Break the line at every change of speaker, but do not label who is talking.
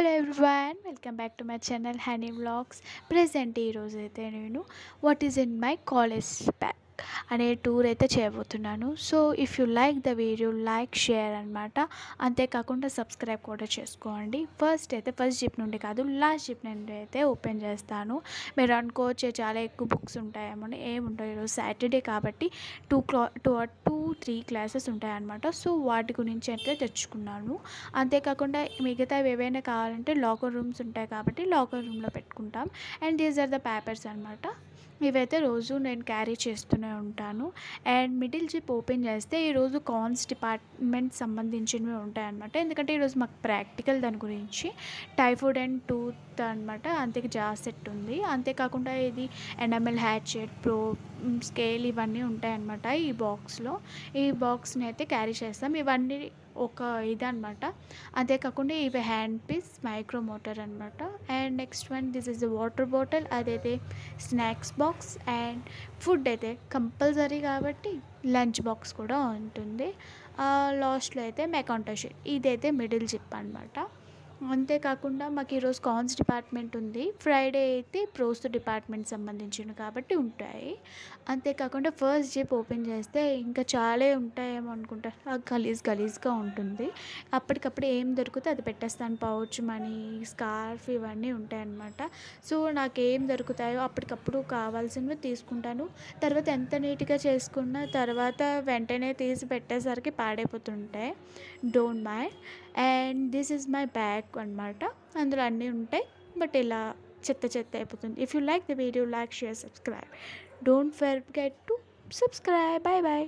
Hello everyone, welcome back to my channel honey vlogs. Present ఈరోజు అయితే నేను what is in my college bag అనే tour అయితే చేయబోతున్నాను. So if you like the video, like, share అనమాట. అంతేకాకుండా subscribe కూడా చేసుకోండి. ఫస్ట్ జిప్ నుండి కాదు, లాస్ట్ జిప్ నుండి అయితే ఓపెన్ చేస్తాను. మీరు అనుకోవచ్చు చాలా ఎక్కువ బుక్స్ ఉంటాయేమో. ఏముంటాయి, ఈరోజు సాటర్డే కాబట్టి టూ త్రీ క్లాసెస్ ఉంటాయన్నమాట. సో వాటి గురించి అయితే తెచ్చుకున్నాను. అంతేకాకుండా మిగతావి ఏవైనా కావాలంటే లాకర్ రూమ్స్ ఉంటాయి కాబట్టి లాకర్ రూమ్లో పెట్టుకుంటాం. And these are the papers అనమాట. ఇవైతే రోజు నేను క్యారీ చేస్తూనే ఉంటాను. అండ్ మిడిల్ జిప్ ఓపెన్ చేస్తే ఈరోజు కాన్స్ డిపార్ట్మెంట్ సంబంధించినవి ఉంటాయన్నమాట. ఎందుకంటే ఈరోజు మాకు ప్రాక్టికల్ దాని గురించి టైఫాయిడ్ అండ్ టూత్ అనమాట. అంతే జా సెట్ ఉంది. అంతేకాకుండా ఇది ఎనామెల్ హ్యాచెట్, ప్రో స్కేల్ ఇవన్నీ ఉంటాయన్నమాట ఈ బాక్స్ని అయితే క్యారీ చేస్తాం. ఇవన్నీ ఒక ఇదనమాట. అంతేకాకుండా ఇవి హ్యాండ్ పీస్ మైక్రో మోటర్ అనమాట. And next one, this is the water bottle. అదైతే స్నాక్స్ బాక్స్. అండ్ ఫుడ్ అయితే కంపల్సరీ కాబట్టి లంచ్ బాక్స్ కూడా ఉంటుంది. లాస్ట్లో అయితే మెకాంటో షీట్. ఇదైతే మిడిల్ జిప్ అనమాట. అంతేకాకుండా మాకు ఈరోజు కాన్స్ డిపార్ట్మెంట్ ఉంది. ఫ్రైడే అయితే ప్రోస్ డిపార్ట్మెంట్ సంబంధించినవి కాబట్టి ఉంటాయి. అంతేకాకుండా ఫస్ట్ జిప్ ఓపెన్ చేస్తే ఇంకా చాలా ఉంటాయేమో అనుకుంటారు. గలీజ్గా ఉంటుంది. అప్పటికప్పుడు ఏం దొరికితే అది పెట్టేస్తాను. పౌచ్, మనీ, స్కార్ఫ్ ఇవన్నీ ఉంటాయన్నమాట. సో నాకేం దొరుకుతాయో అప్పటికప్పుడు కావాల్సినవి తీసుకుంటాను. తర్వాత ఎంత నీట్గా చేసుకున్న తర్వాత వెంటనే తీసి పెట్టేసరికి పాడైపోతుంటాయి. Don't mind. And this is my bag అనమాట. అందులో అన్నీ ఉంటాయి. బట్ ఇలా చెత్త అయిపోతుంది. If you like the video, like, share, subscribe. Don't forget to subscribe. Bye bye.